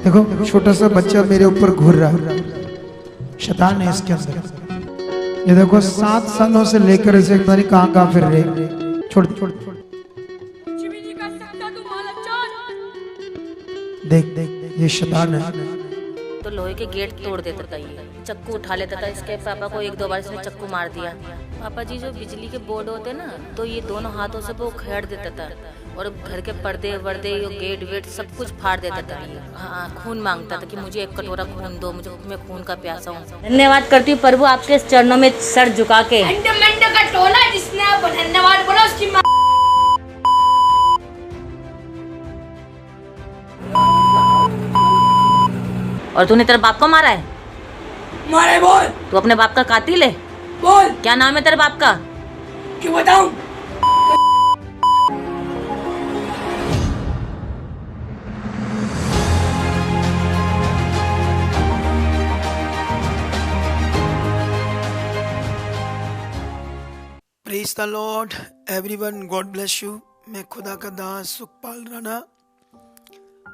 देखो छोटा सा बच्चा मेरे ऊपर घूर रहा है, शैतान है इसके अंदर। ये देखो 7 सालों से लेकर इसे पता नहीं कहाँ फिर रहे। छोड़ छोड़ छोड़, देख देख ये शैतान है। तो लोहे के गेट तोड़ देता था, ये चक्कू उठा लेता था। इसके पापा को 1-2 बार इसने चक्कू मार दिया। पापा जी जो बिजली के बोर्ड होते ना, तो ये दोनों हाथों से वो उखेड़ देता था और घर के पर्दे वर्दे गेट वेट सब कुछ फाड़ देता था। हाँ, खून मांगता था कि मुझे 1 कटोरा खून दो, मुझे मैं खून का प्यासा हूँ। धन्यवाद करती हूँ प्रभु आपके चरणों में सर झुका के। का टोला जिसने आप धन्यवाद बोला उसकी और तूने तेरे बाप को मारा है? मारे बोल। तू अपने बाप का कातिल है? बोल। क्या नाम है तेरे बाप का? क्यों बताऊं? Praise the Lord everyone, God bless you. मैं खुदा का दास सुखपाल राणा।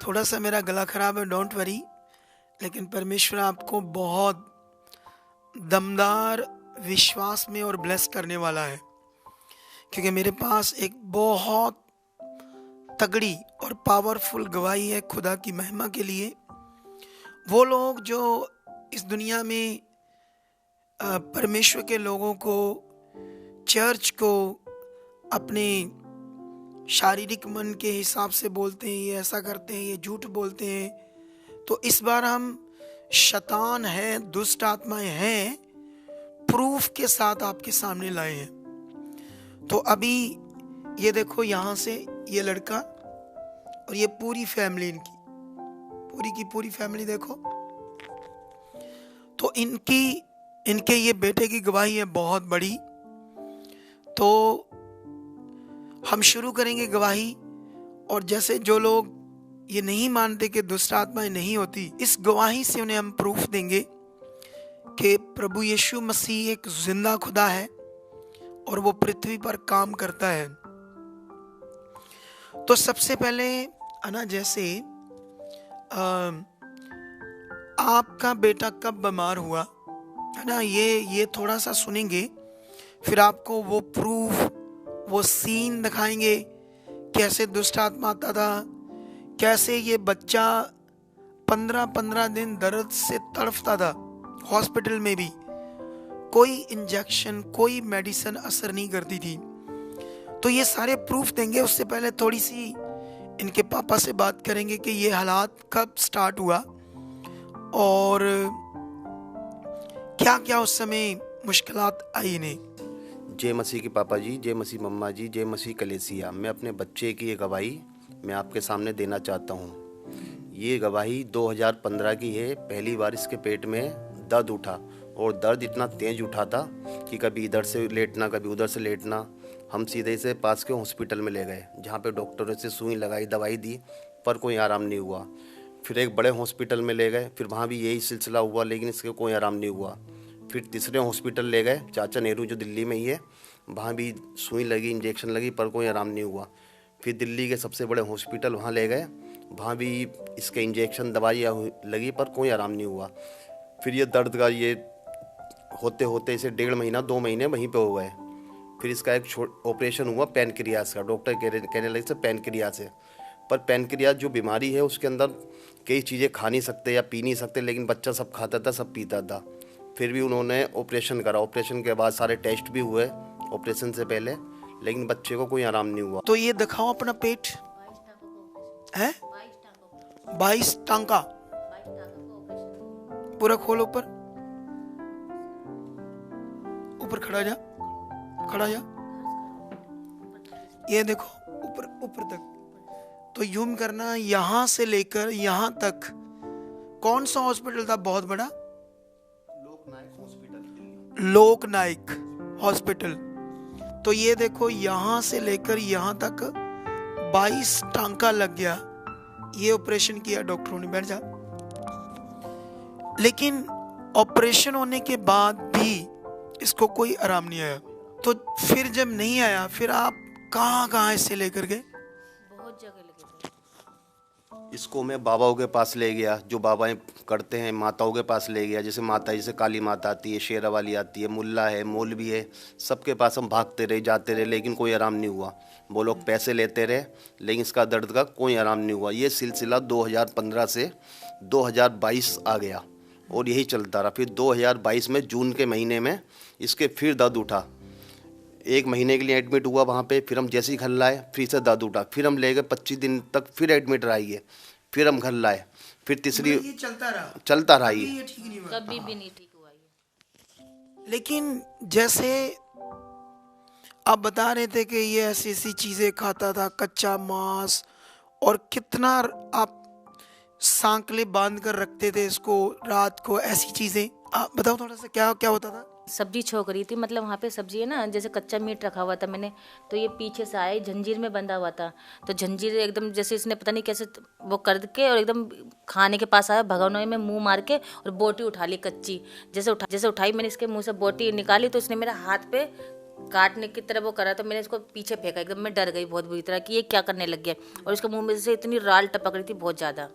थोड़ा सा मेरा गला खराब है, डोंट वरी, लेकिन परमेश्वर आपको बहुत दमदार विश्वास में और ब्लेस करने वाला है, क्योंकि मेरे पास एक बहुत तगड़ी और पावरफुल गवाही है खुदा की महिमा के लिए। वो लोग जो इस दुनिया में परमेश्वर के लोगों को, चर्च को अपने शारीरिक मन के हिसाब से बोलते हैं, ये ऐसा करते हैं, ये झूठ बोलते हैं, तो इस बार हम शैतान है, दुष्ट आत्माएं हैं, प्रूफ के साथ आपके सामने लाए हैं। तो अभी ये देखो, यहाँ से ये लड़का और ये पूरी फैमिली, इनकी पूरी की पूरी फैमिली देखो। तो इनके ये बेटे की गवाही है बहुत बड़ी। तो हम शुरू करेंगे गवाही, और जैसे जो लोग ये नहीं मानते कि दुष्ट आत्माएं नहीं होती, इस गवाही से उन्हें हम प्रूफ देंगे कि प्रभु यीशु मसीह एक जिंदा खुदा है और वो पृथ्वी पर काम करता है। तो सबसे पहले ना, जैसे आपका बेटा कब बीमार हुआ है ना, ये थोड़ा सा सुनेंगे, फिर आपको वो प्रूफ, वो सीन दिखाएंगे, कैसे दुष्ट आत्मा आता था, कैसे ये बच्चा 15-15 दिन दर्द से तड़फता था, हॉस्पिटल में भी कोई इंजेक्शन, कोई मेडिसिन असर नहीं करती थी। तो ये सारे प्रूफ देंगे। उससे पहले थोड़ी सी इनके पापा से बात करेंगे कि ये हालात कब स्टार्ट हुआ और क्या क्या उस समय मुश्किलात आई इन्हें। जय मसीह के पापा जी, जय मसीह मम्मा जी, जय मसीह कलेसिया। मैं अपने बच्चे की ये गवाही मैं आपके सामने देना चाहता हूँ। ये गवाही 2015 की है। पहली बार इसके पेट में दर्द उठा और दर्द इतना तेज उठा था कि कभी इधर से लेटना, कभी उधर से लेटना। हम सीधे से पास के हॉस्पिटल में ले गए, जहाँ पे डॉक्टरों से सुई लगाई, दवाई दी, पर कोई आराम नहीं हुआ। फिर एक बड़े हॉस्पिटल में ले गए, फिर वहाँ भी यही सिलसिला हुआ, लेकिन इसके कोई आराम नहीं हुआ। फिर तीसरे हॉस्पिटल ले गए, चाचा नेहरू जो दिल्ली में ही है, वहाँ भी सुई लगी, इंजेक्शन लगी, पर कोई आराम नहीं हुआ। फिर दिल्ली के सबसे बड़े हॉस्पिटल वहाँ ले गए, वहाँ भी इसके इंजेक्शन दवाइयाँ लगी, पर कोई आराम नहीं हुआ। फिर ये दर्द का ये होते होते इसे 1.5 महीना 2 महीने वहीं पे हो गए। फिर इसका एक ऑपरेशन हुआ पैनक्रियास का। डॉक्टर कहने लगे से पैनक्रियास है, पर पैनक्रियास जो बीमारी है उसके अंदर कई चीज़ें खा नहीं सकते या पी नहीं सकते, लेकिन बच्चा सब खाता था, सब पीता था। फिर भी उन्होंने ऑपरेशन करा। ऑपरेशन के बाद सारे टेस्ट भी हुए ऑपरेशन से पहले, लेकिन बच्चे को कोई आराम नहीं हुआ। तो ये दिखाओ अपना पेट है, 22 टांका पूरा खोल, ऊपर ऊपर खड़ा जा, खड़ा जा, ये देखो ऊपर ऊपर तक। तो यूम करना, यहां से लेकर यहां तक। कौन सा हॉस्पिटल था बहुत बड़ा? लोकनायक हॉस्पिटल। तो ये देखो, यहां से लेकर यहां तक 22 टांका लग गया। ये ऑपरेशन किया डॉक्टरों ने। बैठ जा। लेकिन ऑपरेशन होने के बाद भी इसको कोई आराम नहीं आया। तो फिर जब नहीं आया, फिर आप कहाँ कहाँ इससे लेकर गए? बहुत जगह लगे थे। इसको मैं बाबाओं के पास ले गया, जो बाबाएं करते हैं, माताओं के पास ले गया। जैसे माता, जैसे काली माता आती है, शेरा वाली आती है, मुल्ला है, मौलवी है, सबके पास हम भागते रहे, जाते रहे, लेकिन कोई आराम नहीं हुआ। वो लोग पैसे लेते रहे, लेकिन इसका दर्द का कोई आराम नहीं हुआ। ये सिलसिला 2015 से 2022 आ गया और यही चलता रहा। फिर 2022 में जून के महीने में इसके फिर दर्द उठा। 1 महीने के लिए एडमिट हुआ वहाँ पे। फिर हम जैसे ही घर लाए, फिर से दर्द उठा। फिर हम ले गए 25 दिन तक, फिर एडमिट रहिए। फिर हम घर लाए, फिर तीसरी ये चलता रहा ये ये। ठीक नहीं हुआ। कभी भी नहीं ठीक हुआ ये। लेकिन जैसे आप बता रहे थे कि ये ऐसी ऐसी चीजें खाता था, कच्चा मांस, और कितना आप सांकले बांध कर रखते थे इसको रात को, ऐसी चीजें आप बताओ थोड़ा सा, क्या क्या होता था? सब्जी छोक रही थी, मतलब वहाँ पे सब्जी है ना, जैसे कच्चा मीट रखा हुआ था मैंने, तो ये पीछे से आए, जंजीर में बंधा हुआ था, तो जंजीर एकदम जैसे इसने पता नहीं कैसे वो कर के और एकदम खाने के पास आया, भगोने में मुंह मार के और बोटी उठा ली कच्ची। जैसे उठाई मैंने इसके मुंह से बोटी निकाली, तो उसने मेरे हाथ पे काटने की तरह वो करा, तो मैंने इसको पीछे फेंका। एकदम मैं डर गई बहुत बुरी तरह कि ये क्या करने लग गया, और उसके मुंह में से इतनी राल टपक रही थी बहुत ज़्यादा।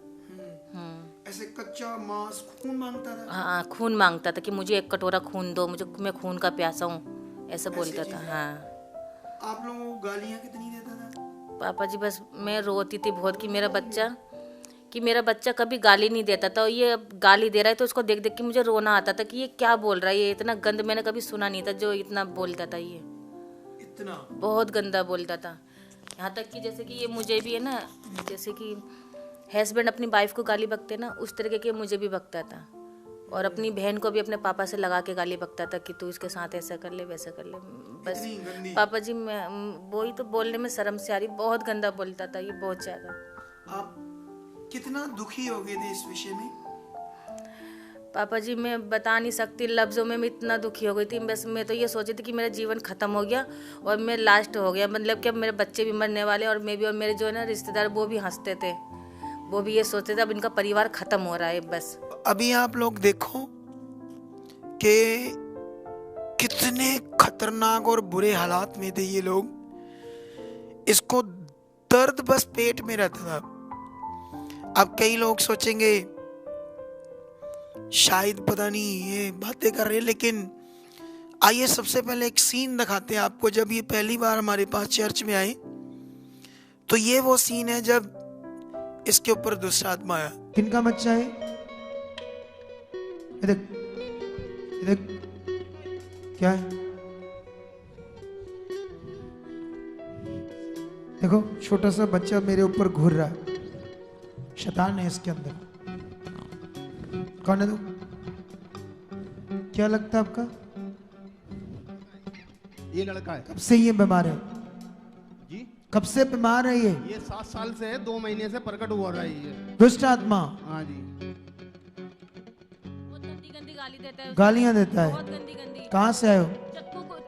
ऐसे कच्चा मांस खून मांगता था? हाँ, खून मांगता था कि मुझे 1 कटोरा खून दो, मैं खून का प्यासा हूँ, ऐसा बोलता था। हाँ। आप लोगों को गालियाँ कितनी देता था? पापा जी बस मैं रोती थी बहुत कि मेरा बच्चा कभी गाली नहीं देता था, और ये अब गाली दे रहा है तो उसको देख देख के मुझे रोना आता था कि ये क्या बोल रहा है, ये इतना गंद मैंने कभी सुना नहीं था जो इतना बोलता था। ये इतना बहुत गंदा बोलता था, यहाँ तक कि जैसे कि ये मुझे भी है ना, जैसे कि हस्बैंड अपनी वाइफ को गाली बकते ना, उस तरीके के मुझे भी बकता था, और अपनी बहन को भी अपने पापा से लगा के गाली बकता था कि तू इसके साथ ऐसा कर ले, वैसा कर ले। बस पापा जी, मैं वही तो बोलने में शर्म से आ रही, बहुत गंदा बोलता था ये, बहुत ज़्यादा। आप कितना दुखी हो गए थे इस विषय में? पापा जी मैं बता नहीं सकती लफ्ज़ों में, मैं इतना दुखी हो गई थी। बस मैं तो ये सोची थी कि मेरा जीवन ख़त्म हो गया और मैं लास्ट हो गया, मतलब कि अब मेरे बच्चे भी मरने वाले, और मैं भी, और मेरे जो है ना रिश्तेदार वो भी हंसते थे, वो भी ये सोचते थे अब इनका परिवार ख़त्म हो रहा है बस। अभी आप लोग देखो कि कितने खतरनाक और बुरे हालात में थे ये लोग। इसको दर्द बस पेट में रहता था। अब कई लोग सोचेंगे शायद पता नहीं ये बातें कर रहे हैं, लेकिन आइए सबसे पहले एक सीन दिखाते हैं आपको। जब ये पहली बार हमारे पास चर्च में आए, तो ये वो सीन है जब इसके ऊपर दुष्ट आत्मा आया। किनका बच्चा है? देख क्या है, देखो छोटा सा बच्चा मेरे ऊपर घूर रहा है, शैतान है इसके अंदर। कौन है तू? क्या लगता है आपका? ये लड़का है। कब से ये बीमार है? जी, कब से बीमार है ये? 7 साल से है, 2 महीने से प्रकट हुआ रहा है ये दुष्ट आत्मा। हाँ जी। बहुत गंदी गंदी गाली देता है, गालियां देता है। बहुत गंदी गंदी। कहाँ से आए हो?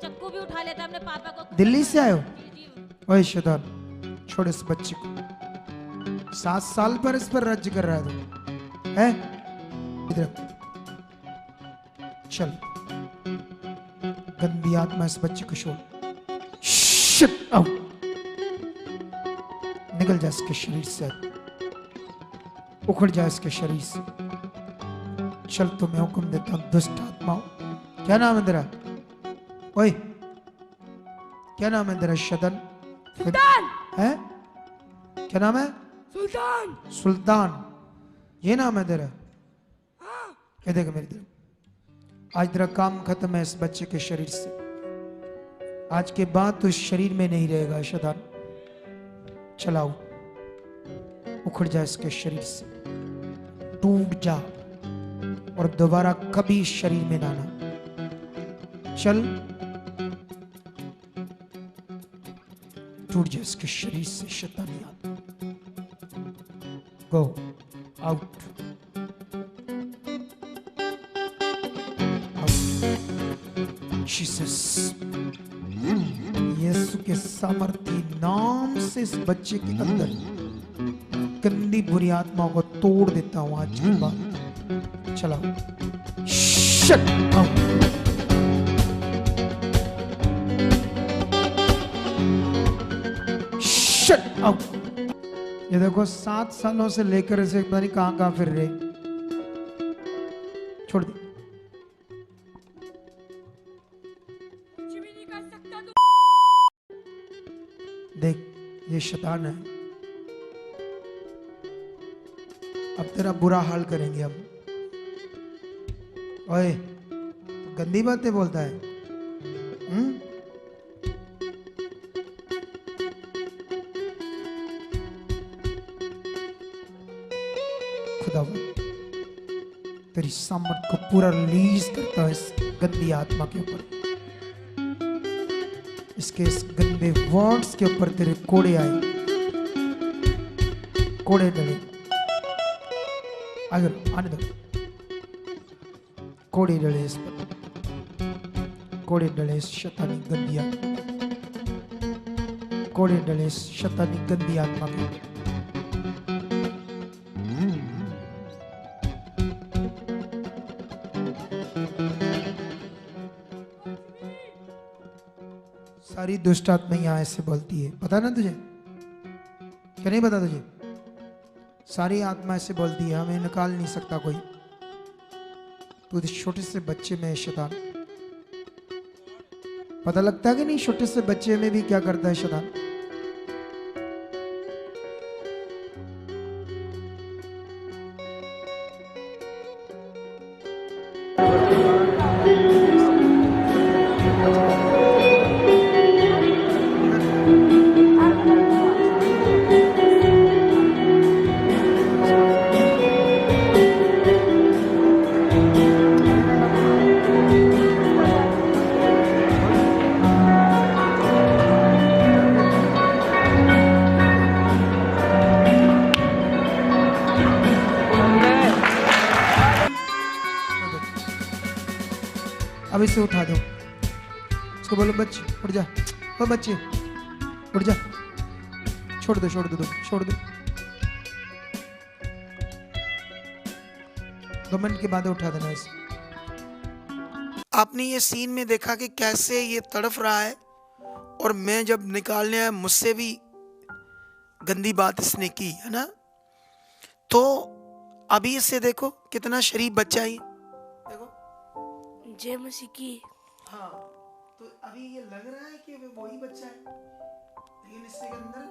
चक्कू भी उठा लेता है अपने पापा को। दिल्ली से आए हो? जी, जी। ओए शैतान, छोड़ इस बच्चे को। 7 साल पर इस पर राज्य कर रहा है तू, है? इधर चल, गंदी आत्मा इस बच्चे को छोड़। शिट आउट, निकल जा इसके शरीर से, उखड़ जा इसके शरीर से। चल तुम्हें हुक्म देता हूं दुष्ट आत्माओं। क्या नाम है तेरा? ओए क्या नाम है तेरा? शैतान है? क्या नाम है? सुल्तान। सुल्तान, ये नाम है तेरा? ये देख मेरी तरफ, आज तेरा काम खत्म है इस बच्चे के शरीर से। आज के बाद तो इस शरीर में नहीं रहेगा शैतान। चलाओ, उखड़ जा इसके शरीर से, टूट जा और दोबारा कभी इस शरीर में ना आना। चल, टूट जा इसके शरीर से शैतानी आत्मा। Go out. जीसस, यीशु के सामर्थी नाम से इस बच्चे के अंदर गंदी बुरी आत्माओं को तोड़ देता हूं आज के बाद। चलाओ, शट आउट। Shut out. ये देखो 7 सालों से लेकर इसे पता नहीं कहां कहां फिर रहे। छोड़ दे। देख ये शैतान है, अब तेरा बुरा हाल करेंगे हम। ओए तो गंदी बातें बोलता है। खुदा तेरी सामर्थ को पूरा रिलीज करता है इस गंदी आत्मा के ऊपर, इसके इस गंदे वर्ड्स के ऊपर तेरे कोड़े आए, कोड़े डले। अगर आने दो, कोड़े डले इस पर, कोड़े डले इस शैतानी गंदी आत्मा, कोड़े डले इस शैतानी गंदी आत्मा के ऊपर। सारी दुष्ट आत्मा यहाँ ऐसे बोलती है, पता ना तुझे? क्या नहीं पता तुझे? सारी आत्मा ऐसे बोलती है, हमें निकाल नहीं सकता कोई। तू इस छोटे से बच्चे में है शैतान। पता लगता है कि नहीं छोटे से बच्चे में भी क्या करता है शैतान? अब इसे उठा दो, उसको बोलो बच्चे उठ जा, ओ बच्चे उठ जा, छोड़ दो छोड़ दो छोड़ दो। 2 मिनट के बाद उठा देना इसे। आपने ये सीन में देखा कि कैसे ये तड़फ रहा है, और मैं जब निकालने आया मुझसे भी गंदी बात इसने की है ना। तो अभी इसे देखो कितना शरीफ बच्चा है, देखो जय मसीह की। हाँ, तो अभी ये लग रहा है कि वही बच्चा है, लेकिन इसके अंदर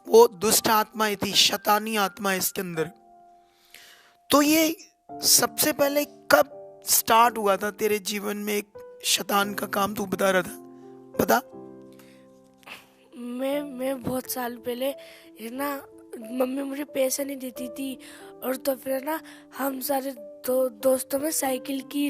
वो दुष्ट आत्मा थी, शैतानी आत्मा है इसके अंदर। तो ये सबसे पहले कब स्टार्ट हुआ था तेरे जीवन में एक शैतान का काम, तू बता रहा था, बता। मैं बहुत साल पहले है ना, मम्मी मुझे पैसे नहीं देती थी, और तो फिर ना हम सारे दोस्तों में साइकिल की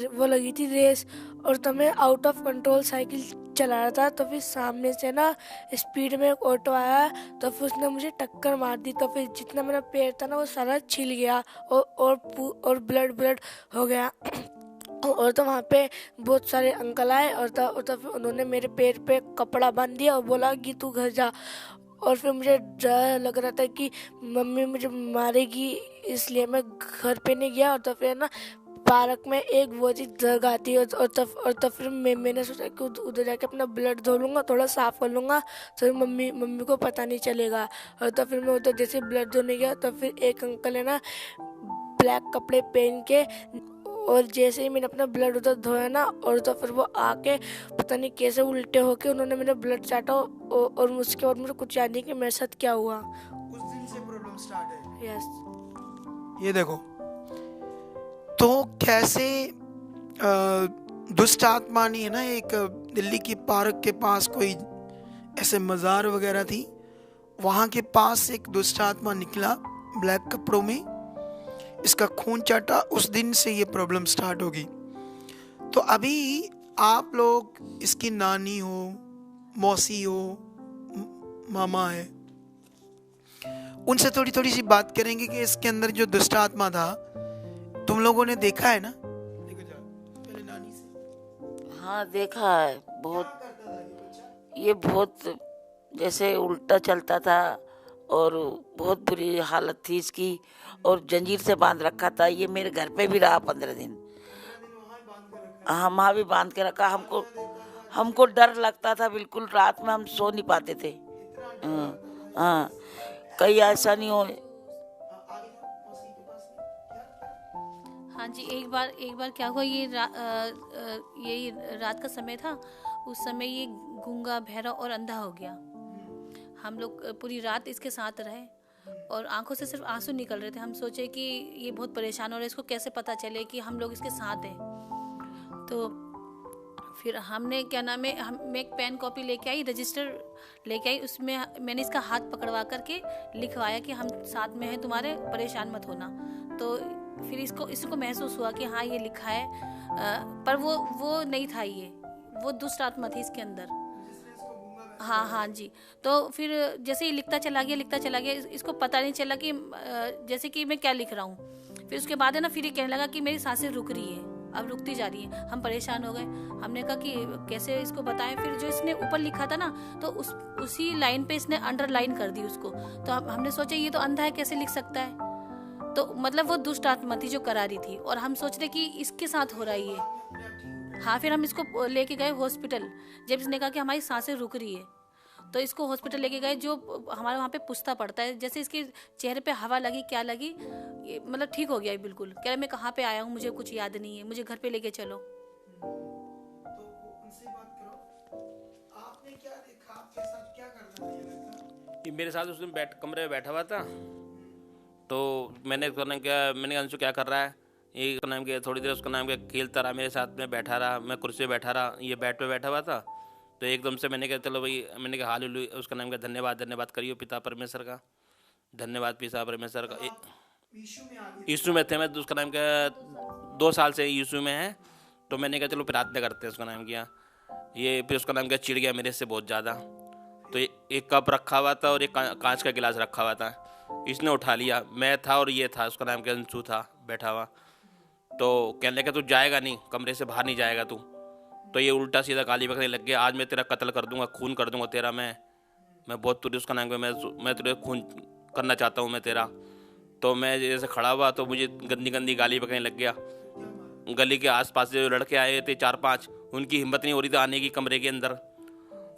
वो लगी थी रेस, और तो मैं आउट ऑफ कंट्रोल साइकिल चला रहा था। तो फिर सामने से ना स्पीड में एक ऑटो आया, तो फिर उसने मुझे टक्कर मार दी। तो फिर जितना मेरा पैर था ना वो सारा छिल गया, और ब्लड हो गया। और तो वहाँ पे बहुत सारे अंकल आए, और तो फिर उन्होंने मेरे पैर पे कपड़ा बांध दिया और बोला कि तू घर जा। और फिर मुझे डर लग रहा था कि मम्मी मुझे मारेगी, इसलिए मैं घर पे नहीं गया। और तो फिर ना पार्क में एक वो चीज़ जगह थी, और तो फिर मैंने सोचा कि उधर जाके अपना ब्लड धो लूँगा, थोड़ा साफ कर लूँगा, तो मम्मी को पता नहीं चलेगा। और तो फिर मैं उधर जैसे ब्लड धोने गया, तो फिर एक अंकल है ना ब्लैक कपड़े पहन के, और जैसे ही मैंने अपना ब्लड उधर धोया ना, और तो फिर वो आके पता नहीं कैसे उल्टे होके उन्होंने मेरा ब्लड चाटा, और उसके बाद मुझे कुछ याद नहीं कि मेरे साथ क्या हुआ। उस दिन से प्रॉब्लम स्टार्ट है। यस। ये देखो तो कैसे दुष्ट आत्मा नहीं है ना, एक दिल्ली की पार्क के पास कोई ऐसे मज़ार वगैरह थी, वहाँ के पास एक दुष्ट आत्मा निकला ब्लैक कपड़ों में, इसका खून चाटा। उस दिन से ये प्रॉब्लम स्टार्ट होगी। तो अभी आप लोग इसकी नानी हो, मौसी हो, मामा है, उनसे थोड़ी थोड़ी सी बात करेंगे कि इसके अंदर जो दुष्ट आत्मा था तुम लोगों ने देखा है ना। देखो जा पहले नानी से। हाँ देखा है, बहुत ये बहुत जैसे उल्टा चलता था, और बहुत बुरी हालत थी इसकी, और जंजीर से बांध रखा था। ये मेरे घर पे भी रहा 15 दिन। हाँ वहाँ भी बांध के रखा। हमको डर लगता था बिल्कुल, रात में हम सो नहीं पाते थे। हाँ कहीं ऐसा नहीं हो। हाँ जी, एक बार क्या हुआ, यही रात का समय था। उस समय ये गूंगा, बहरा और अंधा हो गया। हम लोग पूरी रात इसके साथ रहे और आंखों से सिर्फ आंसू निकल रहे थे। हम सोचे कि ये बहुत परेशान हो रहा है, इसको कैसे पता चले कि हम लोग इसके साथ हैं। तो फिर हमने मैं एक पेन कॉपी लेके आई, रजिस्टर लेके आई। उसमें मैंने इसका हाथ पकड़वा करके लिखवाया कि हम साथ में हैं तुम्हारे, परेशान मत होना। तो फिर इसको महसूस हुआ कि हाँ ये लिखा है, पर वो नहीं था, वो दुष्ट आत्मा थी इसके अंदर। हाँ जी। तो फिर जैसे ही लिखता चला गया, इसको पता नहीं चला कि जैसे कि मैं क्या लिख रहा हूँ। फिर उसके बाद है ना, फिर ये कहने लगा कि मेरी सांसें रुक रही है, अब रुकती जा रही है। हम परेशान हो गए, हमने कहा कि कैसे इसको बताएं। फिर जो इसने ऊपर लिखा था ना, तो उसी लाइन पे इसने अंडरलाइन कर दी उसको। तो हमने सोचा ये तो अंधा है, कैसे लिख सकता है। तो मतलब वो दुष्ट आत्मा थी जो करा रही थी, और हम सोच रहे कि इसके साथ हो रहा है ये। हाँ, फिर हम इसको लेके गए हॉस्पिटल। जब इसने कहा कि हमारी सांसें रुक रही है, तो इसको हॉस्पिटल लेके गए, जो हमारे वहाँ पे पूछता पड़ता है। जैसे इसके चेहरे पे हवा लगी, क्या लगी, मतलब ठीक हो गया बिल्कुल। कह रहे मैं कहाँ पे आया हूँ, मुझे कुछ याद नहीं है, मुझे घर पे लेके चलो। तो उनसे बात करो, आपने क्या देखा, आपके साथ क्या करता था ये लड़का? ये मेरे साथ उस दिन कमरे में बैठा हुआ था। तो मैंने कहा अंशु क्या कर रहा है। ये उसका नाम क्या, थोड़ी देर उसका नाम क्या खेलता रहा, मेरे साथ में बैठा रहा, मैं कुर्सी पे बैठा रहा, ये बेड पे बैठा हुआ था। तो एकदम से मैंने कहा चलो भाई, मैंने कहा हालेलुया, उसका नाम क्या, धन्यवाद करियो पिता परमेश्वर का, धन्यवाद पिता परमेश्वर का। यीशु में थे मैं, उसका नाम क्या 2 साल से यीशु में है। तो मैंने कहा चलो प्रार्थना करते हैं, उसका नाम किया। ये फिर उसका नाम क्या चिढ़ गया मेरे से बहुत ज़्यादा। तो एक कप रखा हुआ था और एक कांच का गिलास रखा हुआ था, इसने उठा लिया। मैं था और ये था, उसका नाम क्या अंशु था बैठा हुआ। तो कहने लगा तू जाएगा नहीं, कमरे से बाहर नहीं जाएगा तू। तो ये उल्टा सीधा गाली बकने लग गया, आज मैं तेरा कत्ल कर दूंगा, खून कर दूंगा तेरा, मैं बहुत तुझे, उसका नाम मैं तुझे खून करना चाहता हूँ मैं तेरा। तो मैं जैसे खड़ा हुआ तो मुझे गंदी गाली बकने लग गया। गली के आसपास जो लड़के आए थे 4-5, उनकी हिम्मत नहीं हो रही थी आने की कमरे के अंदर।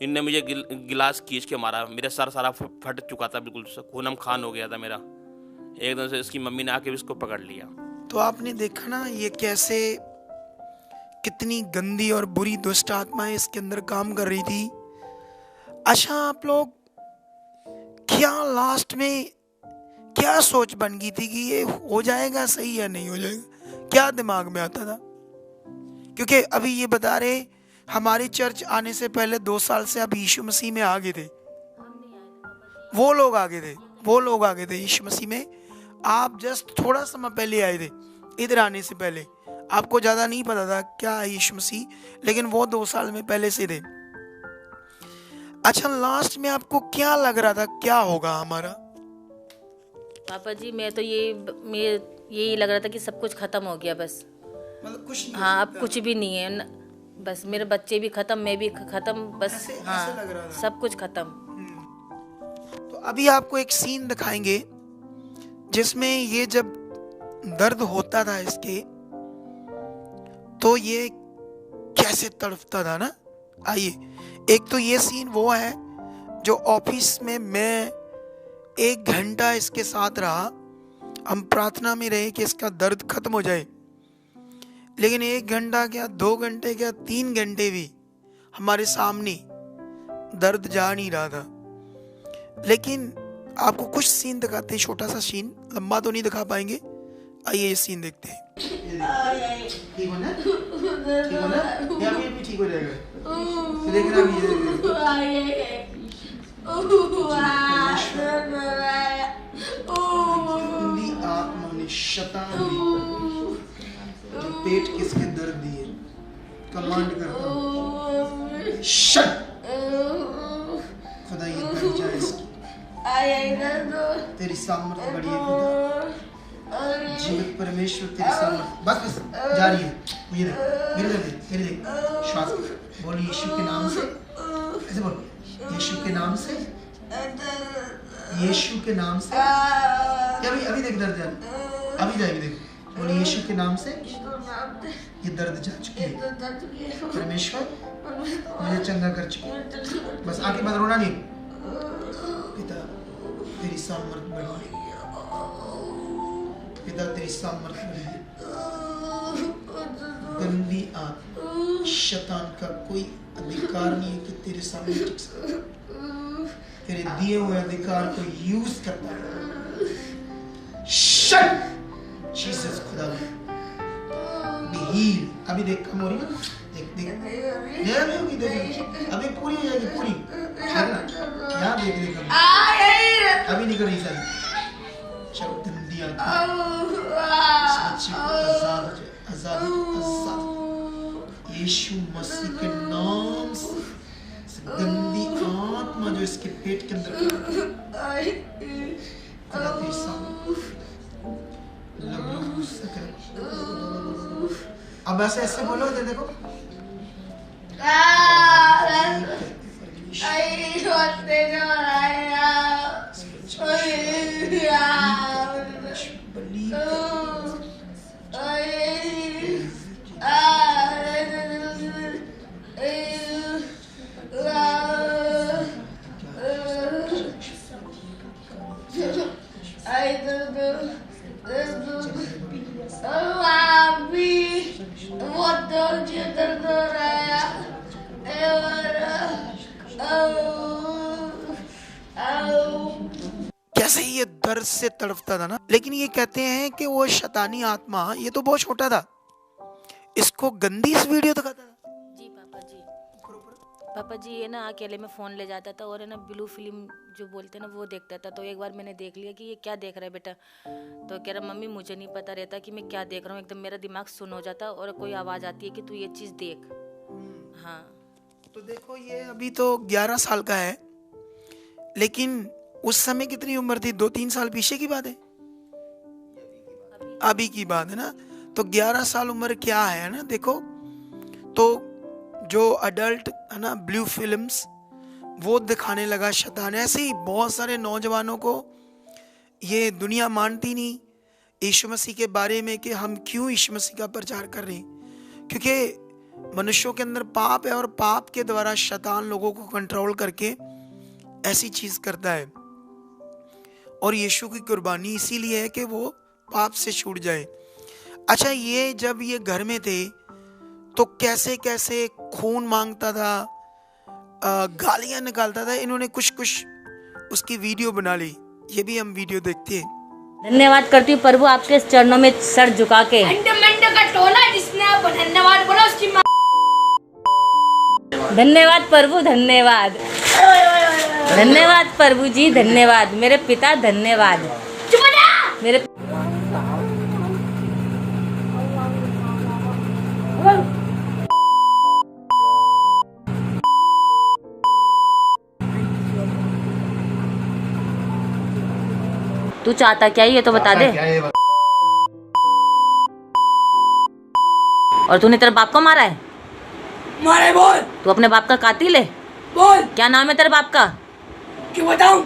इनने मुझे गिलास खींच के मारा, मेरा सर सारा फट चुका था, बिल्कुल खूनम खान हो गया था मेरा। एकदम से इसकी मम्मी ने आके इसको पकड़ लिया। तो आपने देखा ना ये कैसे, कितनी गंदी और बुरी दुष्ट आत्माएं इसके अंदर काम कर रही थी। अच्छा, आप लोग क्या लास्ट में क्या सोच बन गई थी कि ये हो जाएगा सही या नहीं हो जाएगा, क्या दिमाग में आता था? क्योंकि अभी ये बता रहे हमारी चर्च आने से पहले 2 साल से आप यीशु मसीह में आ गए थे। वो लोग आ गए थे यीशु मसीह में। आप जस्ट थोड़ा समय पहले आए थे, इधर आने से पहले। आपको ज़्यादा नहीं पता था क्या है यीशु मसीह, लेकिन वो 2 साल में पहले से थे। अच्छा, लास्ट में आपको क्या लग रहा था, क्या होगा हमारा? पापा जी, मैं यही लग रहा था कि सब कुछ खत्म हो गया बस। मतलब कुछ नहीं? हाँ, अब कुछ भी नहीं है बस। मेरे बच्चे भी खत्म, मैं भी खत्म, बस। ऐसे लग रहा था। सब कुछ खत्म। तो अभी आपको एक सीन दिखाएंगे जिसमें ये जब दर्द होता था इसके, तो ये कैसे तड़पता था ना। आइए, एक तो ये सीन वो है जो ऑफिस में मैं 1 घंटा इसके साथ रहा। हम प्रार्थना में रहे कि इसका दर्द खत्म हो जाए, लेकिन 1 घंटा क्या, 2 घंटे क्या, 3 घंटे भी हमारे सामने दर्द जा नहीं रहा था। लेकिन आपको कुछ सीन दिखाते हैं, छोटा सा सीन, लंबा तो नहीं दिखा पाएंगे। आइए ये सीन देखते हैं। ठीक हो ना? या भी ठीक हो जाएगा। देखना गंदी आत्मा ने, शैतान ने पेट किसके दर्द दिए, कमांड करता हूँ, शट, खुदा ये दर्द जाए इसकी, तेरी सामर्थ बड़ी है खुदा, जीवित परमेश्वर तेरी सामर्थ। बस जा रही है। ये मेरे देख श्वास बोल, यीशु के नाम से, ऐसे बोल, यीशु के नाम से, यीशु के नाम से। अभी देख दर्द जा, अभी जाएगी, देख, बोल यीशु के नाम से ये दर्द जा चुकी है, परमेश्वर मुझे चंगा कर चुकी है। बस आके मत रोना नहीं। पिता तेरी सामर्थ बढ़ी, पिता तेरी सामर्थ बढ़ी। गंदी आत्मा, शैतान का कोई अधिकार नहीं है कि तेरे सामने टिक सके। तेरे दिए हुए अधिकार को यूज करता है। शट जीसस खुदा बी हील। अभी देख कम हो रही है, देख देख ये अभी होगी, देख अभी पूरी हो जाएगी, पूरी यहाँ देख देख अभी निकल रही सारी। चलो गंदी आत्मा बच्चे को आजाद हो जाए, आजाद आजाद यीशु मसीह के नाम से। गंदी आत्मा जो इसके पेट के अंदर अब ऐसे ऐसे बोलो, इधर देखो। कैसे ये दर्द से तड़पता था ना, लेकिन ये कहते हैं कि वो शैतानी आत्मा, ये तो बहुत छोटा था, इसको गंदी इस वीडियो दिखाता था। जी पापा जी ये ना अकेले में फ़ोन ले जाता था और है ना ब्लू फिल्म जो बोलते हैं ना वो देखता था। तो एक बार मैंने देख लिया कि ये क्या देख रहा है बेटा, तो कह रहा मम्मी मुझे नहीं पता रहता कि मैं क्या देख रहा हूँ, एकदम मेरा दिमाग सुन हो जाता और कोई आवाज़ आती है कि तू ये चीज़ देख। हाँ तो देखो ये अभी तो 11 साल का है, लेकिन उस समय कितनी उम्र थी? 2-3 साल पीछे की बात है, अभी की बात है ना। तो 11 साल उम्र क्या है ना, देखो। तो जो अडल्ट है ना ब्लू फिल्म्स वो दिखाने लगा शैतान। ऐसे ही बहुत सारे नौजवानों को ये दुनिया मानती नहीं यीशु मसीह के बारे में कि हम क्यों यीशु मसीह का प्रचार कर रहे हैं, क्योंकि मनुष्यों के अंदर पाप है और पाप के द्वारा शैतान लोगों को कंट्रोल करके ऐसी चीज करता है। और यीशु की कुर्बानी इसीलिए है कि वो पाप से छूट जाए। अच्छा, ये जब ये घर में थे तो कैसे कैसे खून मांगता था, गालियां निकालता था। इन्होंने कुछ उसकी वीडियो बना ली, ये भी हम वीडियो देखते हैं। धन्यवाद करती हूँ प्रभु आपके चरणों में सर झुका के। का टोला जिसने आप धन्यवाद बोला उसकी धन्यवाद प्रभु, धन्यवाद धन्यवाद प्रभु जी, धन्यवाद मेरे पिता, धन्यवाद मेरे। तू चाहता क्या है ये तो बता दे। और तूने तेरे बाप को मारा है? मारे बोल। तू अपने बाप का कातिल है? बोल। क्या नाम है तेरे बाप का? क्यों बताऊं?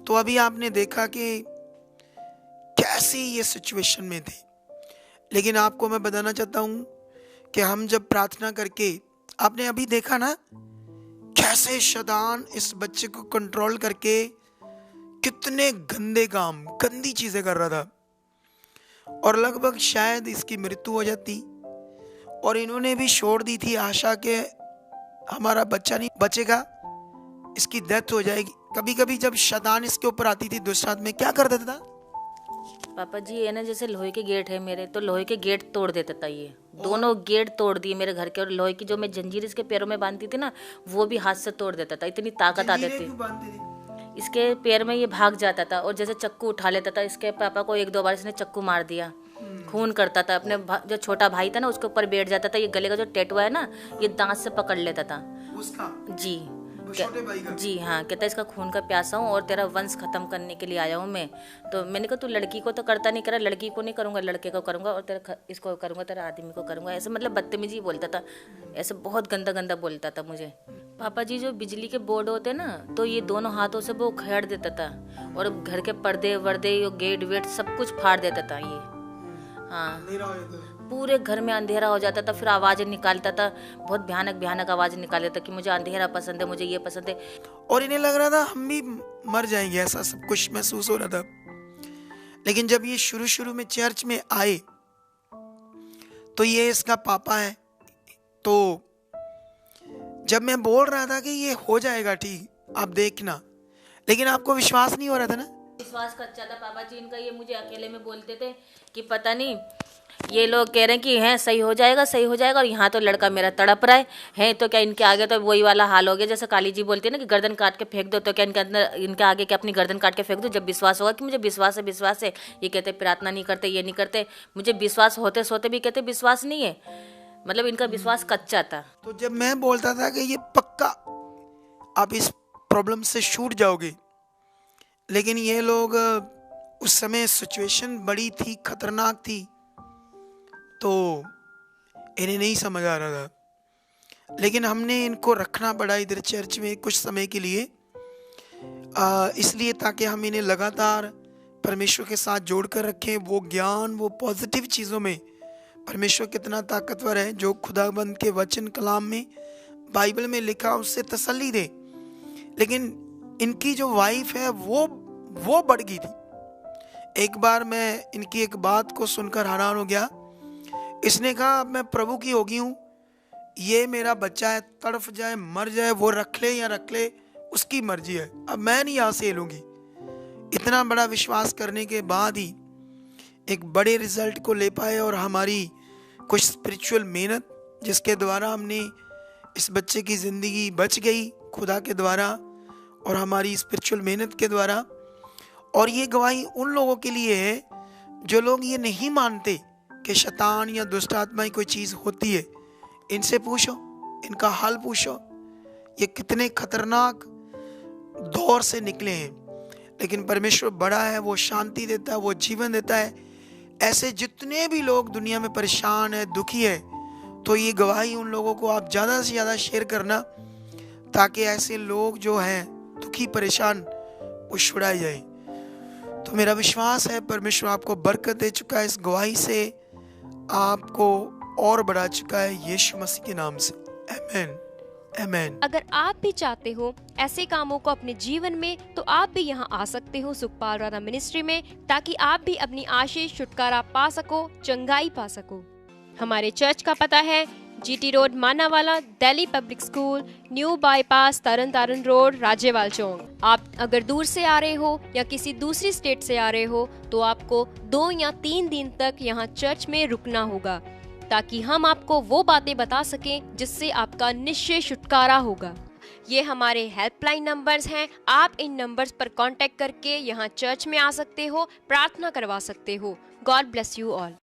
तो अभी आपने देखा कि कैसी ये सिचुएशन में थे, लेकिन आपको मैं बताना चाहता हूं कि हम जब प्रार्थना करके, आपने अभी देखा ना कैसे शैतान इस बच्चे को कंट्रोल करके कितने गंदे काम, गंदी चीजें कर रहा था और लगभग शायद इसकी मृत्यु हो जाती। और इन्होंने भी छोड़ दी थी आशा के हमारा बच्चा नहीं बचेगा, इसकी डेथ हो जाएगी। कभी कभी जब शैतान इसके ऊपर आती थी दुष्ट में क्या कर देता था पापा जी? ये ना जैसे लोहे के गेट है मेरे, तो लोहे के गेट तोड़ देता था। ये दोनों गेट तोड़ दिए मेरे घर के। और लोहे की जो मैं जंजीर इसके पैरों में बांधती थी ना, वो भी हाथ से तोड़ देता था। इतनी ताकत आती थी इसके पैर में, ये भाग जाता था और जैसे चक्कू उठा लेता था। इसके पापा को 1-2 बार इसने चक्कू मार दिया, खून करता था। अपने जो छोटा भाई था ना उसके ऊपर बैठ जाता था। ये गले का जो टैटू है ना, ये दांत से पकड़ लेता था उसका। जी छोटे भाई का। जी हाँ, कहता इसका खून का प्यासा हूँ और तेरा वंश खत्म करने के लिए आया हूँ मैं। तो मैंने कहा तू लड़की को तो करता नहीं, करा लड़की को नहीं करूँगा, लड़के को करूँगा और तेरा इसको करूँगा, तेरा आदमी को करूँगा। ऐसे मतलब बदतमीजी बोलता था, ऐसे बहुत गंदा गंदा बोलता था मुझे। पापा जी जो बिजली के बोर्ड होते ना, तो ये दोनों हाथों से वो उखेड़ देता था और घर के पर्दे वर्दे, गेट वेट सब कुछ फाड़ देता था ये। हाँ पूरे घर में अंधेरा हो जाता था, फिर आवाज़ें निकालता था, बहुत भयानक भयानक आवाज़ें निकालता था कि मुझे अंधेरा पसंद है, मुझे ये पसंद है। और इन्हें लग रहा था हम भी मर जाएंगे, ऐसा सब कुछ महसूस हो रहा था। लेकिन जब ये शुरू शुरू में चर्च में आए तो ये इसका पापा है, तो जब मैं बोल रहा था कि ये हो जाएगा ठीक, आप देखना, लेकिन आपको विश्वास नहीं हो रहा था ना। विश्वास कच्चा था पापा जी इनका। ये मुझे अकेले में बोलते थे कि पता नहीं, ये लोग कह रहे हैं कि हैं सही हो जाएगा सही हो जाएगा, और यहाँ तो लड़का मेरा तड़प रहा है तो क्या इनके आगे तो वही वाला हाल हो गया जैसे काली जी बोलती है ना कि गर्दन काट के फेंक दो, तो क्या इनके अंदर इनके आगे क्या अपनी गर्दन काट के फेंक दो। जब विश्वास होगा कि मुझे विश्वास है, ये कहते प्रार्थना नहीं करते, ये नहीं करते, मुझे विश्वास होते सोते भी कहते विश्वास नहीं है, मतलब इनका विश्वास कच्चा था। तो जब मैं बोलता था कि ये पक्का आप इस प्रॉब्लम से छूट जाओगे, लेकिन ये लोग उस समय सिचुएशन बड़ी थी, खतरनाक थी, तो इन्हें नहीं समझ आ रहा था। लेकिन हमने इनको रखना पड़ा इधर चर्च में कुछ समय के लिए, इसलिए ताकि हम इन्हें लगातार परमेश्वर के साथ जोड़ कर रखें, वो ज्ञान, वो पॉजिटिव चीज़ों में परमेश्वर कितना ताकतवर है, जो खुदाबंद के वचन कलाम में बाइबल में लिखा उससे तसल्ली दे। लेकिन इनकी जो वाइफ है वो बढ़ गई थी। एक बार मैं इनकी एक बात को सुनकर हैरान हो गया। इसने कहा मैं प्रभु की होगी हूँ, ये मेरा बच्चा है, तड़फ जाए मर जाए, वो रख ले या रख ले, उसकी मर्जी है, अब मैं नहीं यहाँ से हिलूंगी। इतना बड़ा विश्वास करने के बाद ही एक बड़े रिजल्ट को ले पाए, और हमारी कुछ स्पिरिचुअल मेहनत जिसके द्वारा हमने इस बच्चे की ज़िंदगी बच गई खुदा के द्वारा, और हमारी स्पिरिचुअल मेहनत के द्वारा। और ये गवाही उन लोगों के लिए है जो लोग ये नहीं मानते कि शैतान या दुष्ट आत्माएं कोई चीज़ होती है। इनसे पूछो, इनका हाल पूछो, ये कितने खतरनाक दौर से निकले हैं, लेकिन परमेश्वर बड़ा है, वो शांति देता है, वो जीवन देता है। ऐसे जितने भी लोग दुनिया में परेशान है, दुखी है, तो ये गवाही उन लोगों को आप ज़्यादा से ज़्यादा शेयर करना, ताकि ऐसे लोग जो हैं दुखी परेशान वो छुड़ाए जाए। तो मेरा विश्वास है परमेश्वर आपको बरकत दे चुका है, इस गवाही से आपको और बढ़ा चुका है यीशु मसीह के नाम से। आमीन आमीन। अगर आप भी चाहते हो ऐसे कामों को अपने जीवन में, तो आप भी यहाँ आ सकते हो सुखपाल राणा मिनिस्ट्री में, ताकि आप भी अपनी आशीष छुटकारा पा सको, चंगाई पा सको। हमारे चर्च का पता है GT road Manawala, Delhi public school, new bypass, Taran Taran road, Rajyawal chowk. आप अगर दूर से आ रहे हो या किसी दूसरी स्टेट से आ रहे हो, तो आपको 2 या 3 दिन तक यहाँ चर्च में रुकना होगा, ताकि हम आपको वो बातें बता सकें जिससे आपका निश्चय छुटकारा होगा। ये हमारे हेल्पलाइन नंबर्स हैं, आप इन नंबर्स पर कांटेक्ट करके यहाँ चर्च में आ सकते हो, प्रार्थना करवा सकते हो। God bless you all.